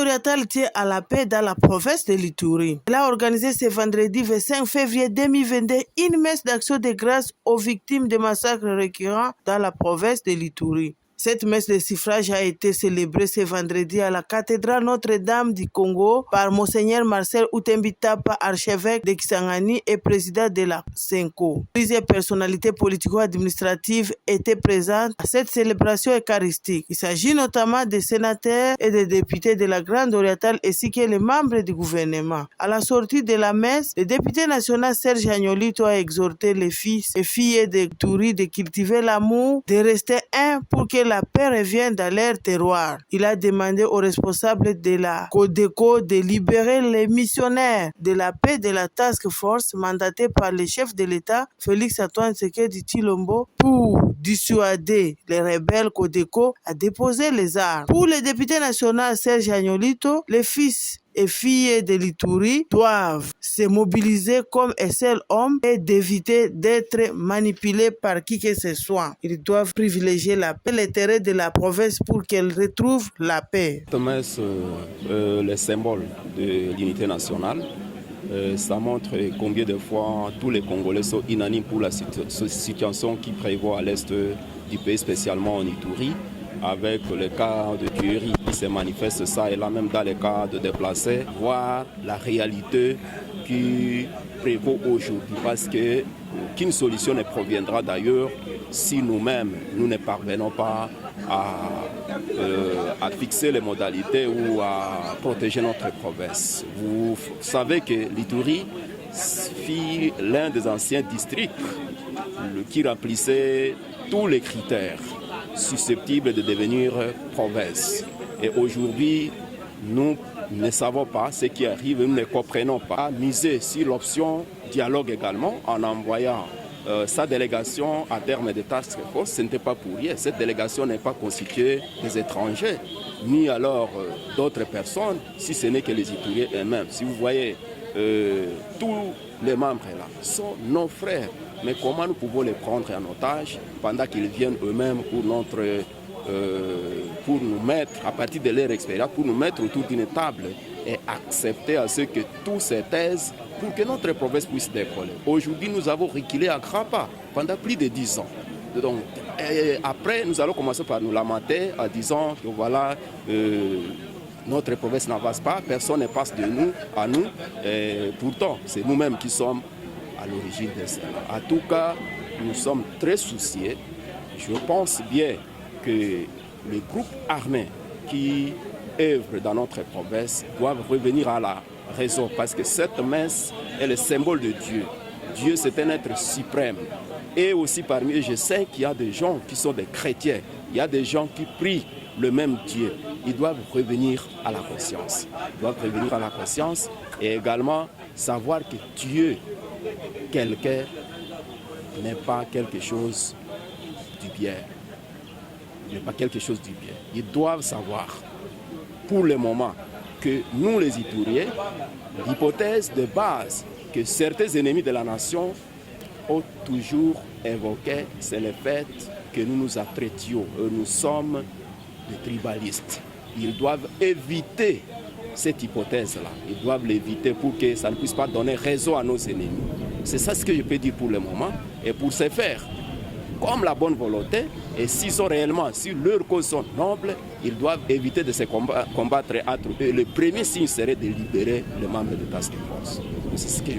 orientale tient à la paix dans la province de l'Ituri. Elle a organisé ce vendredi 25 février 2022 une messe d'action de grâce aux victimes des massacres récurrents dans la province de l'Ituri. Cette messe de suffrage a été célébrée ce vendredi à la cathédrale Notre-Dame du Congo par Monseigneur Marcel Outembitapa, archevêque de Kisangani et président de la Senko. Plusieurs personnalités politico-administratives étaient présentes à cette célébration eucharistique. Il s'agit notamment des sénateurs et des députés de la Grande Orientale ainsi que les membres du gouvernement. À la sortie de la messe, le député national Serge Agnolito a exhorté les fils et filles de Ituri de cultiver l'amour, de rester un pour que la paix revienne dans leur terroir. Il a demandé aux responsables de la Codeco de libérer les missionnaires de la paix de la Task Force mandatée par le chef de l'État, Félix-Antoine Tshisekedi Tshilombo, pour dissuader les rebelles Codeco à déposer les armes. Pour le député national Serge Agnolito, les fils et filles de l'Ituri doivent se mobiliser comme un seul homme et d'éviter d'être manipulés par qui que ce soit. Ils doivent privilégier la paix, l'intérêt de la province pour qu'elle retrouve la paix. Le symbole de l'unité nationale. Ça montre combien de fois tous les Congolais sont unanimes pour la situation qui prévaut à l'est du pays, spécialement en Ituri, avec le cas de tuerie qui se manifeste ça et là même dans les cas de déplacés, voir la réalité qui prévaut aujourd'hui parce qu'une solution ne proviendra d'ailleurs si nous-mêmes nous ne parvenons pas à fixer les modalités ou à protéger notre province. Vous savez que l'Ituri fut l'un des anciens districts qui remplissait tous les critères susceptibles de devenir province. Et aujourd'hui, nous ne savons pas ce qui arrive, nous ne comprenons pas. Miser sur l'option dialogue également en envoyant sa délégation à terme de task force, ce n'était pas pour rien. Cette délégation n'est pas constituée des étrangers, ni alors d'autres personnes, si ce n'est que les Ituriens eux-mêmes. Si vous voyez, tous les membres là sont nos frères. Mais comment nous pouvons les prendre en otage pendant qu'ils viennent eux-mêmes pour nous mettre, à partir de leur expérience, pour nous mettre autour d'une table et accepter à ce que tous se taisent pour que notre province puisse décoller. Aujourd'hui, nous avons reculé à grands pas pendant plus de 10 ans. Donc, après, nous allons commencer par nous lamenter en disant que voilà, notre province n'avance pas, personne ne passe de nous à nous. Et pourtant, c'est nous-mêmes qui sommes à l'origine de cela. En tout cas, nous sommes très souciés. Je pense bien que les groupes armés qui œuvrent dans notre province doivent revenir à la raison parce que cette messe est le symbole de Dieu. Dieu, c'est un être suprême. Et aussi parmi eux, je sais qu'il y a des gens qui sont des chrétiens. Il y a des gens qui prient le même Dieu. Ils doivent revenir à la conscience. Ils doivent revenir à la conscience et également savoir que Dieu, quelqu'un, n'est pas quelque chose du bien. Il n'est pas quelque chose du bien. Ils doivent savoir, pour le moment, que nous les Ituriens, l'hypothèse de base que certains ennemis de la nation ont toujours évoqué, c'est le fait que nous nous apprêtions, nous sommes des tribalistes. Ils doivent éviter cette hypothèse-là. Ils doivent l'éviter pour que ça ne puisse pas donner raison à nos ennemis. C'est ça ce que je peux dire pour le moment. Et pour ce faire, comme la bonne volonté, et s'ils sont réellement, si leurs causes sont nobles, ils doivent éviter de se combattre entre eux. Le premier signe serait de libérer les membres de Task Force. C'est ce que je